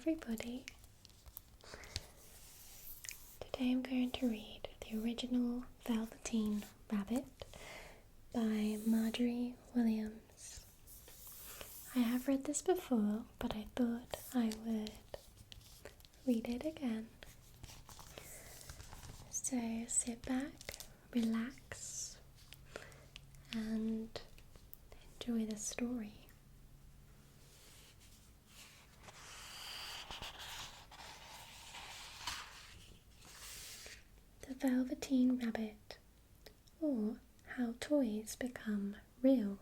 everybody. Today I'm going to read the original Velveteen Rabbit by Marjorie Williams. I have read this before, but I thought I would read it again. So sit back, relax, and enjoy the story. The Velveteen Rabbit, or How Toys Become Real.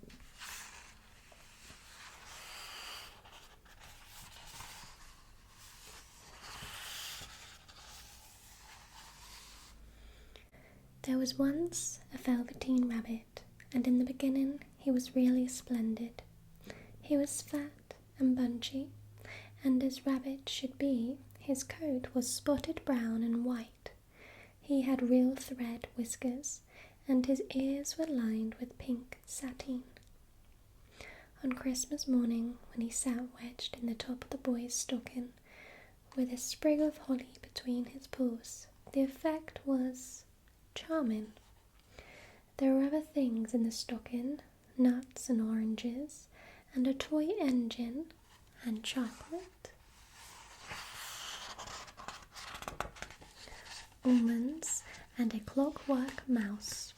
There was once a Velveteen Rabbit, and in the beginning he was really splendid. He was fat and bunchy, and as rabbits should be, his coat was spotted brown and white. He had real thread whiskers, and his ears were lined with pink sateen. On Christmas morning, when he sat wedged in the top of the boy's stocking, with a sprig of holly between his paws, the effect was charming. There were other things in the stocking, nuts and oranges, and a toy engine, and chocolate, almonds, and a clockwork mouse.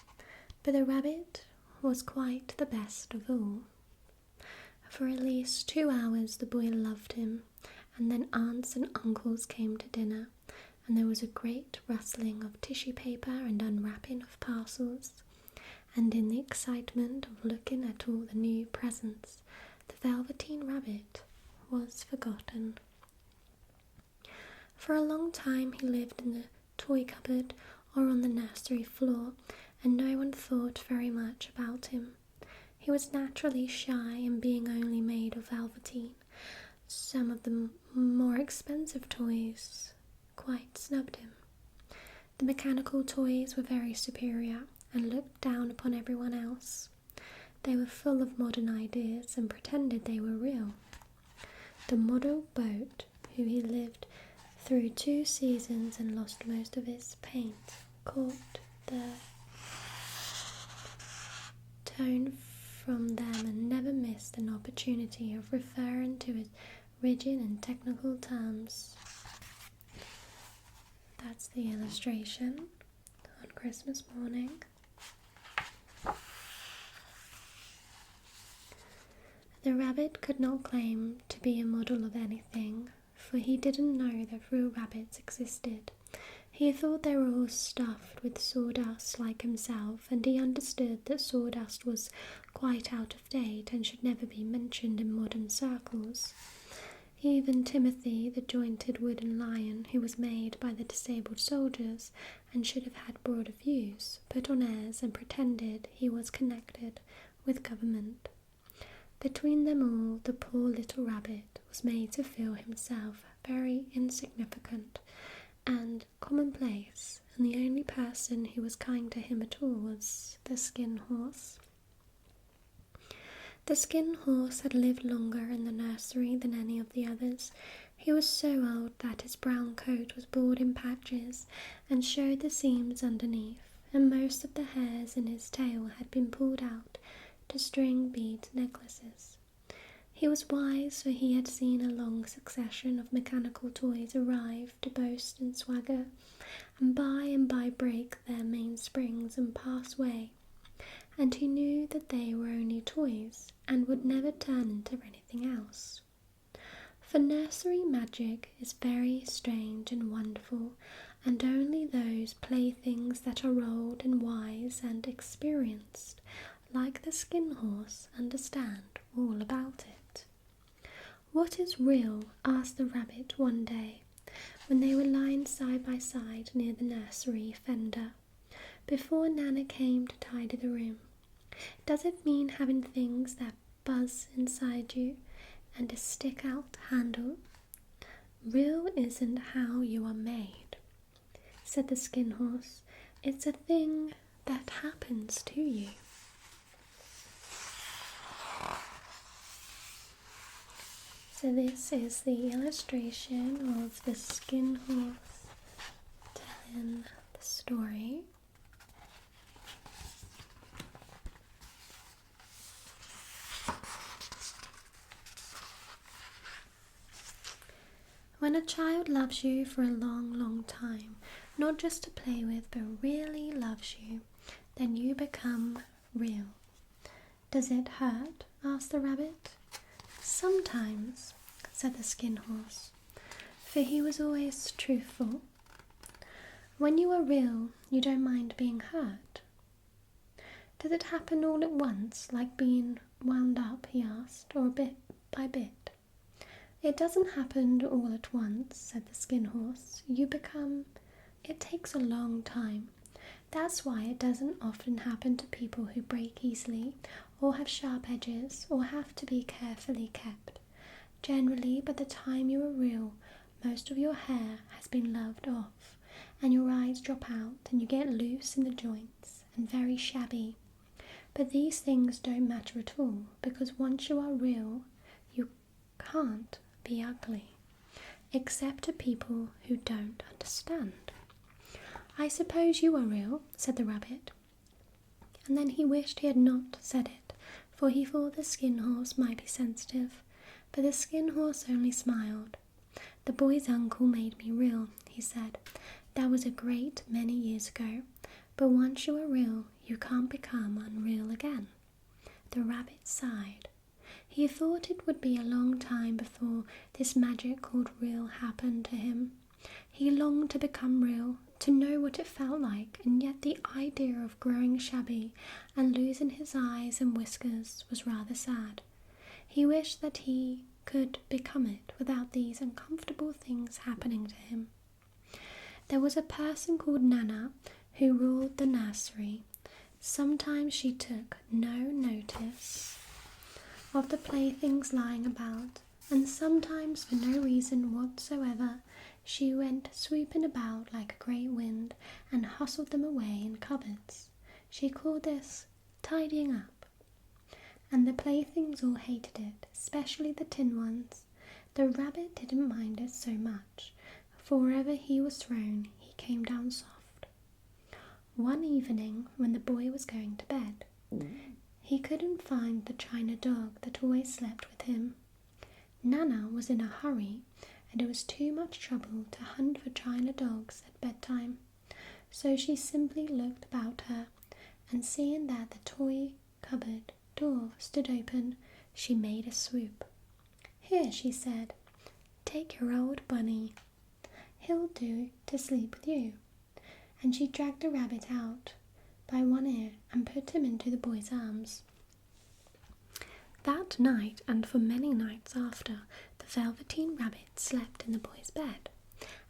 But the rabbit was quite the best of all. For at least 2 hours the boy loved him, and then aunts and uncles came to dinner, and there was a great rustling of tissue paper and unwrapping of parcels, and in the excitement of looking at all the new presents, the Velveteen Rabbit was forgotten. For a long time he lived in the toy cupboard or on the nursery floor, and no one thought very much about him. He was naturally shy, and being only made of velveteen, some of the more expensive toys quite snubbed him. The mechanical toys were very superior and looked down upon everyone else. They were full of modern ideas and pretended they were real. The model boat, who he lived through 2 seasons and lost most of his paint, caught the tone from them and never missed an opportunity of referring to his rigid and technical terms. That's the illustration on Christmas morning. The rabbit could not claim to be a model of anything, for he didn't know that real rabbits existed. He thought they were all stuffed with sawdust like himself, and he understood that sawdust was quite out of date and should never be mentioned in modern circles. Even Timothy, the jointed wooden lion who was made by the disabled soldiers and should have had broader views, put on airs and pretended he was connected with government. Between them all, the poor little rabbit was made to feel himself very insignificant and commonplace, and the only person who was kind to him at all was the Skin Horse. The Skin Horse had lived longer in the nursery than any of the others. He was so old that his brown coat was bald in patches and showed the seams underneath, and most of the hairs in his tail had been pulled out to string bead necklaces. He was wise, for he had seen a long succession of mechanical toys arrive to boast and swagger, and by break their mainsprings and pass away, and he knew that they were only toys and would never turn into anything else. For nursery magic is very strange and wonderful, and only those playthings that are old and wise and experienced, like the Skin Horse, understand all about it. "What is real?" asked the rabbit one day, when they were lying side by side near the nursery fender, before Nana came to tidy the room. "Does it mean having things that buzz inside you and a stick-out handle?" "Real isn't how you are made," said the Skin Horse. "It's a thing that happens to you." So this is the illustration of the skin horse telling the story. When a child loves you for a long, long time, not just to play with, but really loves you, then you become real. Does it hurt? Asked the rabbit. Sometimes, said the skin horse, for he was always truthful. When you are real, you don't mind being hurt. Does it happen all at once, like being wound up, he asked, or bit by bit? It doesn't happen all at once, said the skin horse. It takes a long time. That's why it doesn't often happen to people who break easily, or have sharp edges, or have to be carefully kept. Generally, by the time you are real, most of your hair has been loved off, and your eyes drop out, and you get loose in the joints, and very shabby. But these things don't matter at all, because once you are real, you can't be ugly, except to people who don't understand. I suppose you are real, said the rabbit. And then he wished he had not said it, for he thought the skin horse might be sensitive, but the skin horse only smiled. The boy's uncle made me real, he said. That was a great many years ago, but once you are real, you can't become unreal again. The rabbit sighed. He thought it would be a long time before this magic called real happened to him. He longed to become real, to know what it felt like, and yet the idea of growing shabby and losing his eyes and whiskers was rather sad. He wished that he could become it without these uncomfortable things happening to him. There was a person called Nana who ruled the nursery. Sometimes she took no notice of the playthings lying about, and sometimes for no reason whatsoever she went swooping about like a great wind and hustled them away in cupboards. She called this tidying up, and the playthings all hated it, especially the tin ones. The rabbit didn't mind it so much, for wherever he was thrown he came down soft. One evening when the boy was going to bed, he couldn't find the china dog that always slept with him. Nana was in a hurry, and it was too much trouble to hunt for china dogs at bedtime, so she simply looked about her, and seeing that the toy cupboard door stood open, she made a swoop. Here, she said, take your old bunny. He'll do to sleep with you. And she dragged the rabbit out by one ear and put him into the boy's arms. That night, and for many nights after, the Velveteen Rabbit slept in the boy's bed.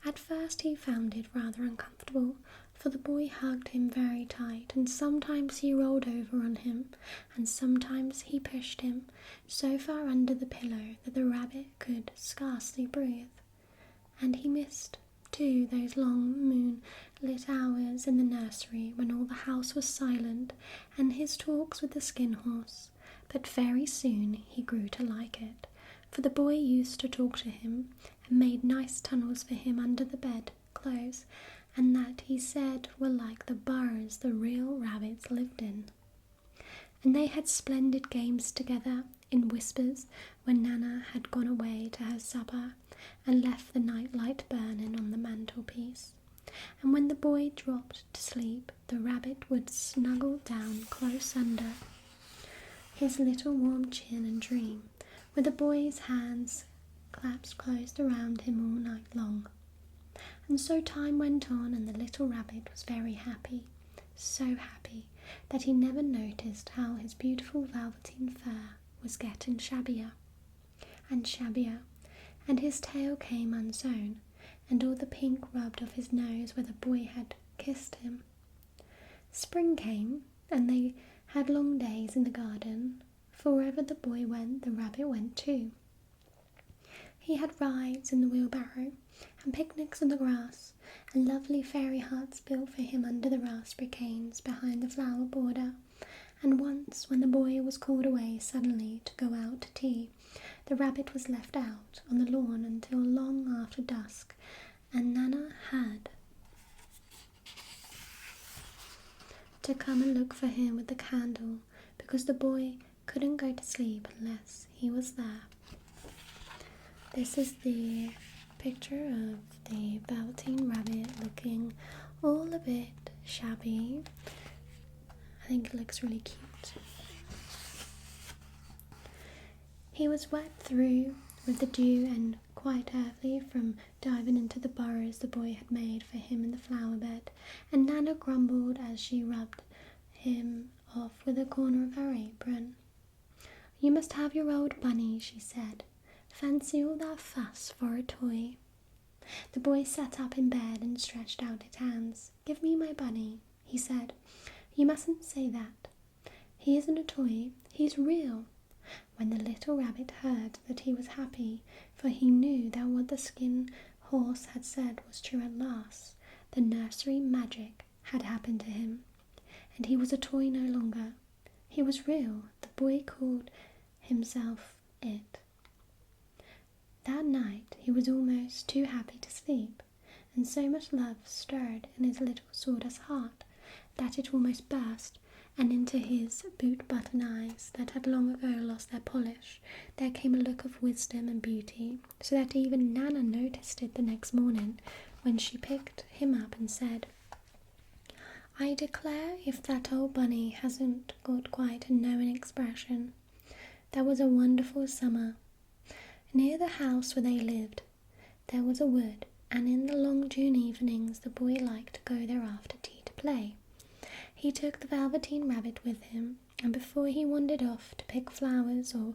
At first he found it rather uncomfortable, for the boy hugged him very tight, and sometimes he rolled over on him, and sometimes he pushed him so far under the pillow that the rabbit could scarcely breathe. And he missed, too, those long moonlit hours in the nursery when all the house was silent, and his talks with the skin horse. But very soon he grew to like it, for the boy used to talk to him and made nice tunnels for him under the bed clothes, and that he said were like the burrows the real rabbits lived in. And they had splendid games together in whispers when Nana had gone away to her supper and left the night light burning on the mantelpiece. And when the boy dropped to sleep, the rabbit would snuggle down close under his little warm chin and dream, with the boy's hands clasped close around him all night long. And so time went on, and the little rabbit was very happy, so happy that he never noticed how his beautiful velveteen fur was getting shabbier and shabbier, and his tail came unsewn, and all the pink rubbed off his nose where the boy had kissed him. Spring came, and they had long days in the garden, for wherever the boy went, the rabbit went too. He had rides in the wheelbarrow, and picnics on the grass, and lovely fairy huts built for him under the raspberry canes behind the flower border. And once, when the boy was called away suddenly to go out to tea, The rabbit was left out on the lawn until long after dusk, and Nana had to come and look for him with the candle because the boy couldn't go to sleep unless he was there. This is the picture of the Velveteen Rabbit looking all a bit shabby. I think it looks really cute. He was wet through with the dew and quite early from diving into the burrows the boy had made for him in the flower bed, and Nana grumbled as she rubbed him off with a corner of her apron. "You must have your old bunny," she said. "Fancy all that fuss for a toy." The boy sat up in bed and stretched out his hands. "Give me my bunny," he said. "You mustn't say that. He isn't a toy, he's real." When the little rabbit heard that he was happy, for he knew that what the skin horse had said was true at last, the nursery magic had happened to him, and he was a toy no longer. He was real. The boy called himself it. That night he was almost too happy to sleep, and so much love stirred in his little sawdust heart that it almost burst, and into his boot-button eyes that had long ago lost their polish there came a look of wisdom and beauty, so that even Nana noticed it the next morning when she picked him up and said, "I declare if that old bunny hasn't got quite a knowing expression. That was a wonderful summer." Near the house where they lived, there was a wood, and in the long June evenings the boy liked to go there after tea to play. He took the Velveteen Rabbit with him, and before he wandered off to pick flowers or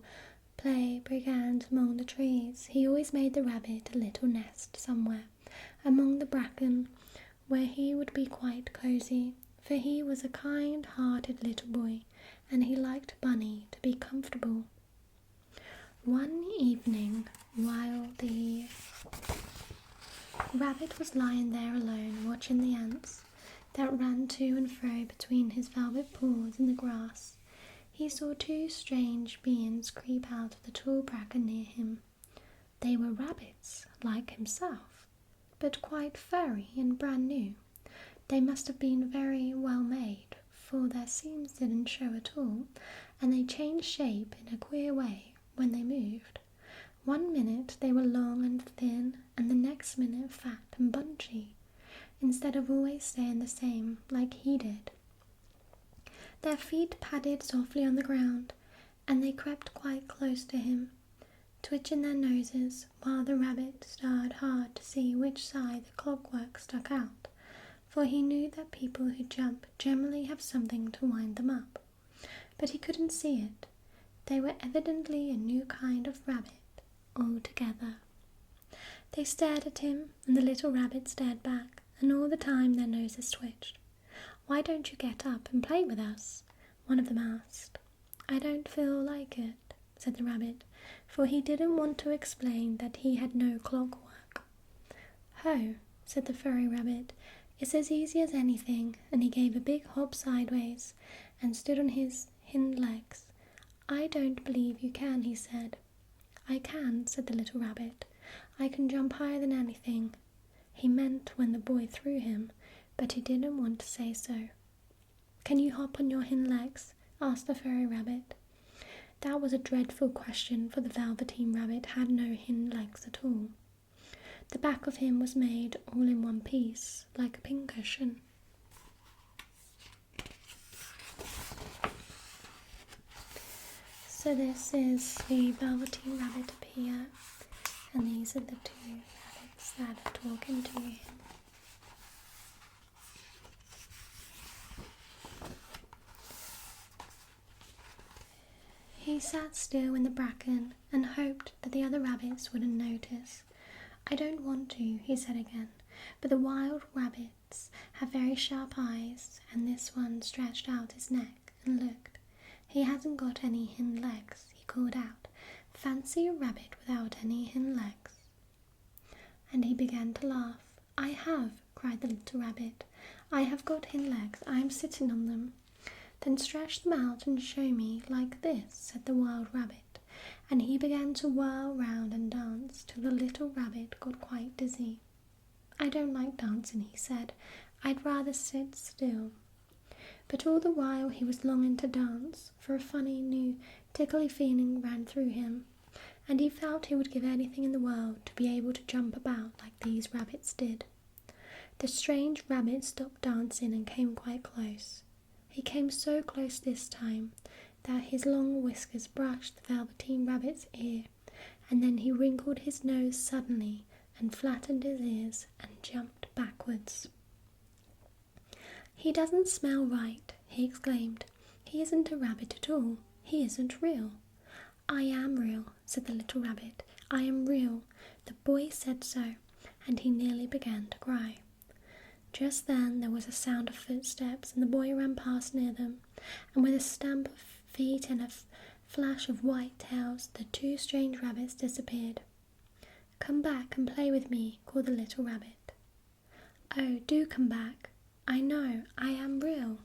play brigand among the trees, he always made the rabbit a little nest somewhere among the bracken where he would be quite cosy, for he was a kind-hearted little boy, and he liked Bunny to be comfortable. One evening, while the rabbit was lying there alone watching the ants that ran to and fro between his velvet paws in the grass, he saw two strange beings creep out of the tall bracken near him. They were rabbits, like himself, but quite furry and brand new. They must have been very well made, for their seams didn't show at all, and they changed shape in a queer way when they moved. One minute they were long and thin, and the next minute fat and bunchy, instead of always staying the same like he did. Their feet padded softly on the ground, and they crept quite close to him, twitching their noses, while the rabbit stared hard to see which side the clockwork stuck out, for he knew that people who jump generally have something to wind them up. But he couldn't see it. They were evidently a new kind of rabbit altogether. They stared at him, and the little rabbit stared back, and all the time their noses twitched. "Why don't you get up and play with us?" one of them asked. "I don't feel like it," said the rabbit, for he didn't want to explain that he had no clockwork. "Ho," said the furry rabbit, "it's as easy as anything," and he gave a big hop sideways and stood on his hind legs. "I don't believe you can," he said. "I can," said the little rabbit. "I can jump higher than anything." He meant when the boy threw him, but he didn't want to say so. "Can you hop on your hind legs?" asked the furry rabbit. That was a dreadful question, for the Velveteen Rabbit had no hind legs at all. The back of him was made all in one piece, like a pincushion. So this is the Velveteen Rabbit up here, and these are the two rabbits that are talking to him. He sat still in the bracken and hoped that the other rabbits wouldn't notice. "I don't want to," he said again, "but the wild rabbits have very sharp eyes," and this one stretched out his neck and looked. "He hasn't got any hind legs," he called out. "Fancy a rabbit without any hind legs." And he began to laugh. "I have," cried the little rabbit. "I have got hind legs. I am sitting on them." "Then stretch them out and show me, like this," said the wild rabbit. and he began to whirl round and dance till the little rabbit got quite dizzy. "I don't like dancing," he said. "I'd rather sit still." But all the while he was longing to dance, for a funny, new, tickly feeling ran through him, and he felt he would give anything in the world to be able to jump about like these rabbits did. The strange rabbit stopped dancing and came quite close. He came so close this time that his long whiskers brushed the Velveteen Rabbit's ear, and then he wrinkled his nose suddenly and flattened his ears and jumped backwards. "He doesn't smell right," he exclaimed. "He isn't a rabbit at all. He isn't real." "I am real," said the little rabbit. "I am real. The boy said so," and he nearly began to cry. Just then there was a sound of footsteps, and the boy ran past near them, and with a stamp of feet and a flash of white tails, the two strange rabbits disappeared. "Come back and play with me," called the little rabbit. "Oh, do come back. I know I am real."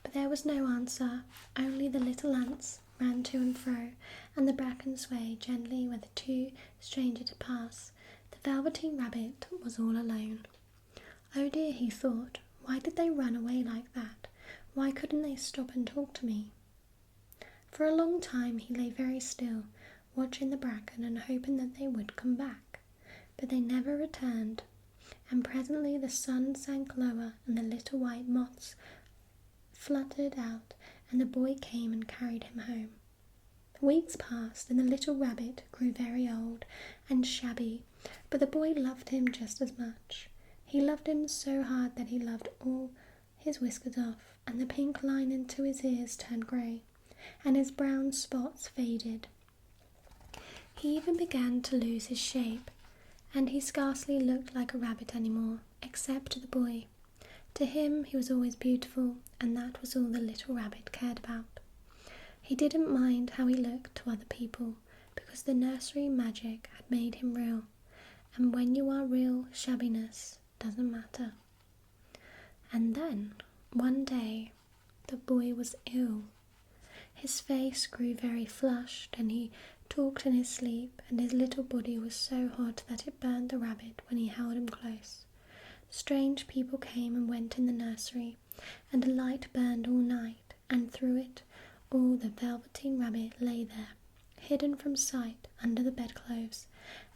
But there was no answer, only the little ants ran to and fro, and the bracken swayed gently where the two strangers had passed. The Velveteen Rabbit was all alone. "Oh dear," he thought, "why did they run away like that? Why couldn't they stop and talk to me?" For a long time he lay very still, watching the bracken and hoping that they would come back. But they never returned, and presently the sun sank lower and the little white moths fluttered out, and the boy came and carried him home. Weeks passed, and the little rabbit grew very old and shabby, but the boy loved him just as much. He loved him so hard that he loved all his whiskers off, and the pink lining to his ears turned grey, and his brown spots faded. He even began to lose his shape, and he scarcely looked like a rabbit anymore, except to the boy. To him he was always beautiful, and that was all the little rabbit cared about. He didn't mind how he looked to other people, because the nursery magic had made him real, and when you are real, shabbiness doesn't matter. And then, one day, the boy was ill. His face grew very flushed, and he talked in his sleep, and his little body was so hot that it burned the rabbit when he held him close. Strange people came and went in the nursery, and a light burned all night, and through it all the Velveteen Rabbit lay there, hidden from sight under the bedclothes,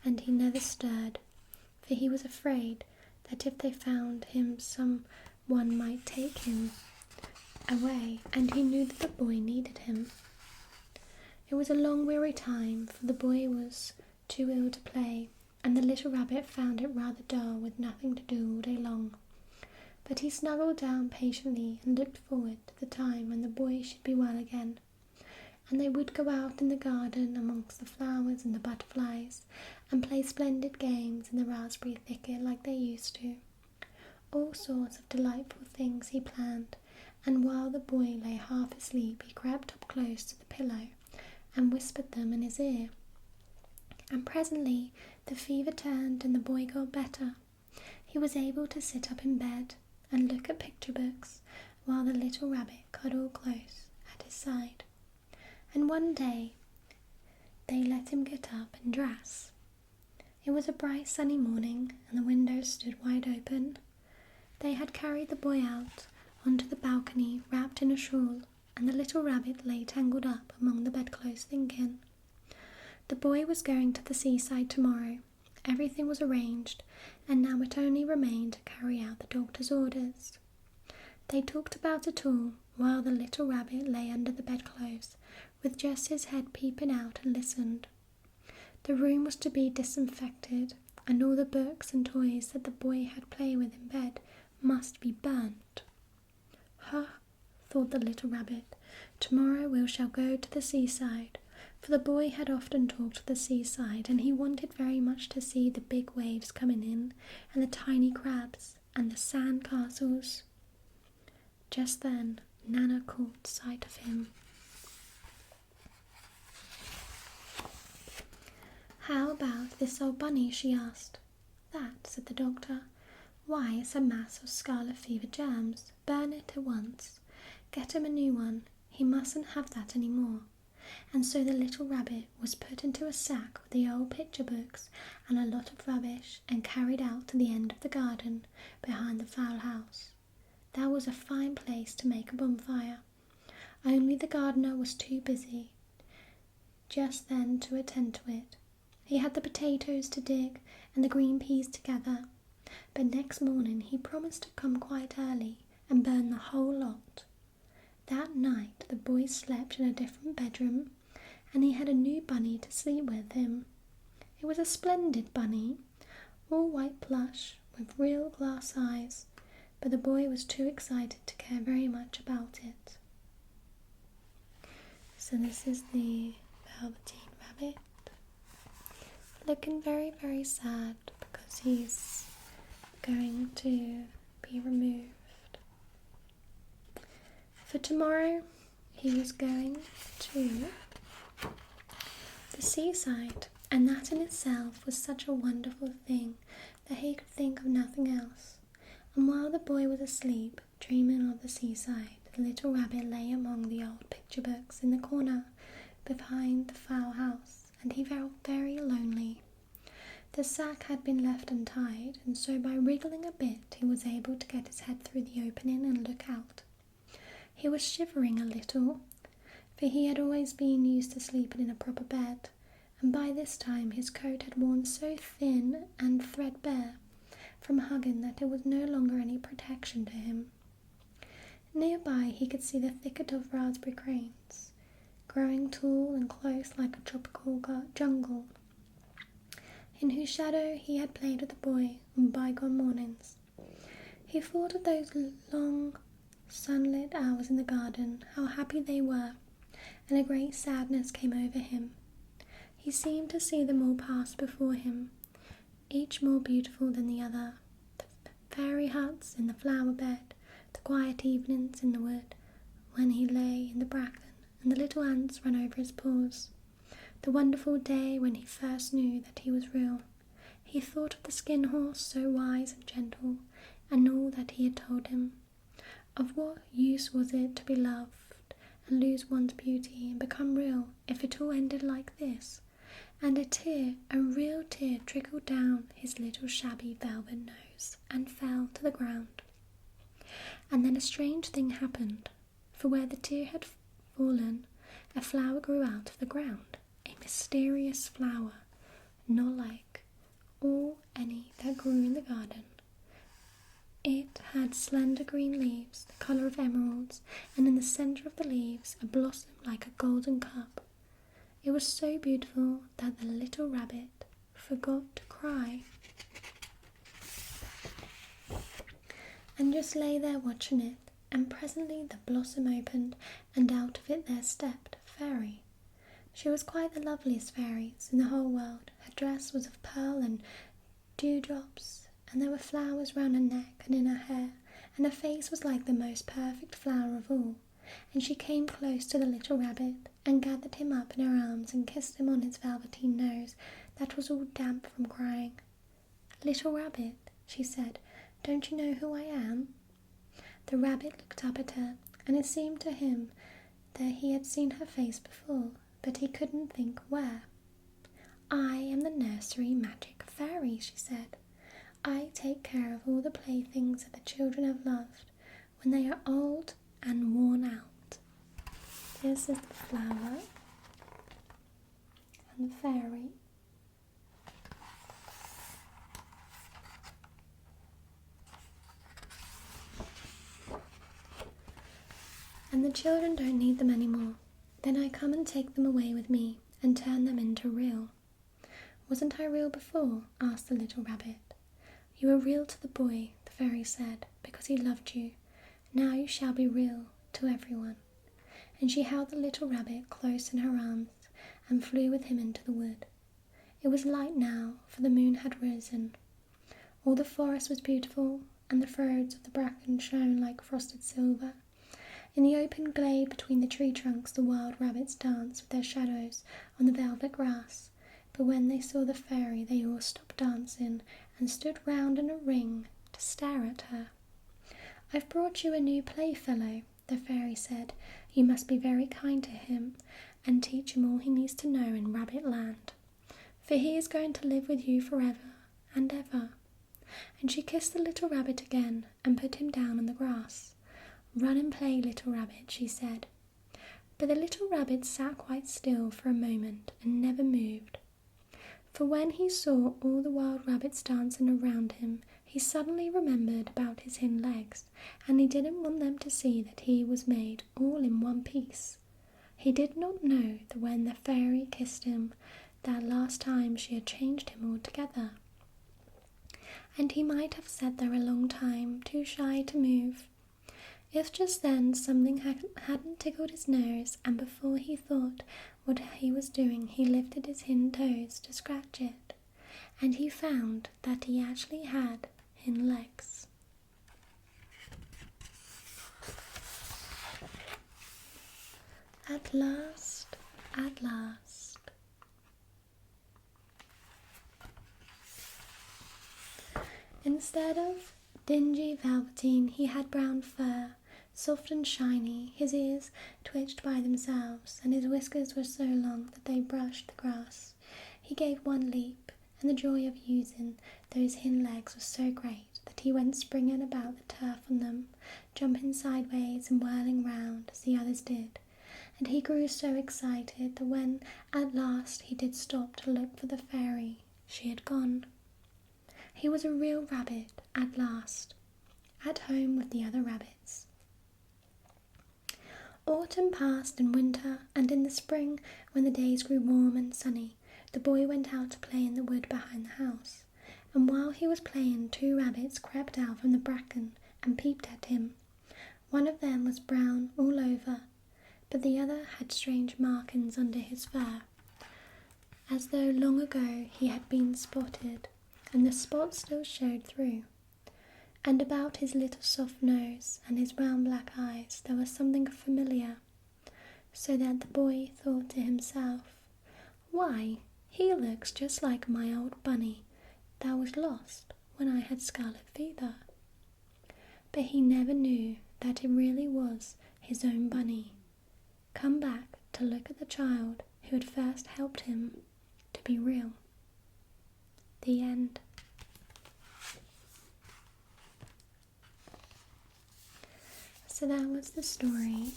and he never stirred, for he was afraid that if they found him someone might take him away, and he knew that the boy needed him. It was a long weary time, for the boy was too ill to play, and the little rabbit found it rather dull with nothing to do all day long. But he snuggled down patiently and looked forward to the time when the boy should be well again, and they would go out in the garden amongst the flowers and the butterflies, and play splendid games in the raspberry thicket like they used to. All sorts of delightful things he planned, and while the boy lay half asleep he crept up close to the pillow and whispered them in his ear. And presently the fever turned and the boy got better. He was able to sit up in bed and look at picture books while the little rabbit cuddled close at his side. And one day they let him get up and dress. It was a bright sunny morning and the windows stood wide open. They had carried the boy out onto the balcony wrapped in a shawl, and the little rabbit lay tangled up among the bedclothes thinking. The boy was going to the seaside tomorrow. Everything was arranged, and now it only remained to carry out the doctor's orders. They talked about it all while the little rabbit lay under the bedclothes, with just his head peeping out, and listened. The room was to be disinfected, and all the books and toys that the boy had played with in bed must be burnt. "Ha," thought the little rabbit, "tomorrow we shall go to the seaside," for the boy had often talked of the seaside, and he wanted very much to see the big waves coming in, and the tiny crabs, and the sand castles. Just then Nana caught sight of him. "How about this old bunny?" she asked. "That," said the doctor. "Why, it's a mass of scarlet fever germs. Burn it at once. Get him a new one. He mustn't have that any more. And so the little rabbit was put into a sack with the old picture books and a lot of rubbish and carried out to the end of the garden behind the fowl house. That was a fine place to make a bonfire. Only the gardener was too busy just then to attend to it. He had the potatoes to dig and the green peas to gather, but next morning he promised to come quite early and burn the whole lot. That night the boy slept in a different bedroom, and he had a new bunny to sleep with him. It was a splendid bunny, all white plush with real glass eyes, but the boy was too excited to care very much about it. So this is the Velveteen Rabbit, looking very, very sad because he's going to be removed. For tomorrow, he was going to the seaside, and that in itself was such a wonderful thing that he could think of nothing else. And while the boy was asleep, dreaming of the seaside, the little rabbit lay among the old picture books in the corner behind the fowl house, and he felt very lonely. The sack had been left untied, and so by wriggling a bit he was able to get his head through the opening and look out. He was shivering a little, for he had always been used to sleeping in a proper bed, and by this time his coat had worn so thin and threadbare from hugging that it was no longer any protection to him. Nearby he could see the thicket of raspberry cranes, growing tall and close like a tropical jungle, in whose shadow he had played with the boy on bygone mornings. He thought of those long sunlit hours in the garden, how happy they were, and a great sadness came over him. He seemed to see them all pass before him, each more beautiful than the other. The fairy huts in the flower bed, the quiet evenings in the wood, when he lay in the bracken and the little ants ran over his paws. The wonderful day when he first knew that he was real. He thought of the skin horse, so wise and gentle, and all that he had told him. Of what use was it to be loved and lose one's beauty and become real if it all ended like this? And a real tear trickled down his little shabby velvet nose and fell to the ground. And then a strange thing happened, for where the tear had fallen, a flower grew out of the ground, a mysterious flower, not like all any that grew in the garden. It had slender green leaves, the colour of emeralds, and in the centre of the leaves a blossom like a golden cup. It was so beautiful that the little rabbit forgot to cry, and just lay there watching it, and presently the blossom opened, and out of it there stepped a fairy. She was quite the loveliest fairies in the whole world. Her dress was of pearl and dewdrops, and there were flowers round her neck and in her hair, and her face was like the most perfect flower of all. And she came close to the little rabbit, and gathered him up in her arms, and kissed him on his velveteen nose that was all damp from crying. "Little rabbit," she said, "don't you know who I am?" The rabbit looked up at her, and it seemed to him that he had seen her face before, but he couldn't think where. "I am the nursery magic fairy," she said. "I take care of all the playthings that the children have loved when they are old and worn out." This is the flower and the fairy. And the children don't need them anymore. Then I come and take them away with me and turn them into real. "Wasn't I real before?" asked the little rabbit. "You were real to the boy," the fairy said, "because he loved you. Now you shall be real to everyone." And she held the little rabbit close in her arms and flew with him into the wood. It was light now, for the moon had risen. All the forest was beautiful, and the furrows of the bracken shone like frosted silver. In the open glade between the tree trunks the wild rabbits danced with their shadows on the velvet grass, but when they saw the fairy they all stopped dancing and stood round in a ring to stare at her. "I've brought you a new playfellow," The fairy said, "You must be very kind to him and teach him all he needs to know in Rabbit Land, for he is going to live with you forever and ever." And she kissed the little rabbit again and put him down on the grass. "Run and play, little rabbit," she said. But the little rabbit sat quite still for a moment and never moved. For when he saw all the wild rabbits dancing around him, he suddenly remembered about his hind legs, and he didn't want them to see that he was made all in one piece. He did not know that when the fairy kissed him that last time she had changed him altogether. And he might have sat there a long time, too shy to move, if just then something hadn't tickled his nose, and before he thought what he was doing, he lifted his hind toes to scratch it, and he found that he actually had hind legs. At last, at last. Instead of dingy velveteen, he had brown fur, soft and shiny. His ears twitched by themselves, and his whiskers were so long that they brushed the grass. He gave one leap, and the joy of using those hind legs was so great that he went springing about the turf on them, jumping sideways and whirling round as the others did. And he grew so excited that when at last he did stop to look for the fairy, she had gone. He was a real rabbit at last, at home with the other rabbits. Autumn passed in winter, and in the spring, when the days grew warm and sunny, the boy went out to play in the wood behind the house. And while he was playing, 2 rabbits crept out from the bracken and peeped at him. One of them was brown all over, but the other had strange markings under his fur, as though long ago he had been spotted, and the spots still showed through. And about his little soft nose and his round black eyes there was something familiar, so that the boy thought to himself, "Why, he looks just like my old bunny that was lost when I had scarlet fever." But he never knew that it really was his own bunny, come back to look at the child who had first helped him to be real. The end. So that was the story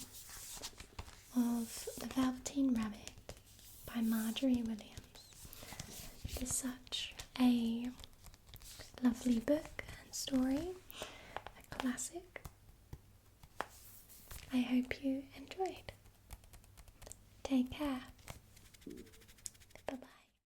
of The Velveteen Rabbit by Marjorie Williams. It is such a lovely book and story, a classic. I hope you enjoyed. Take care.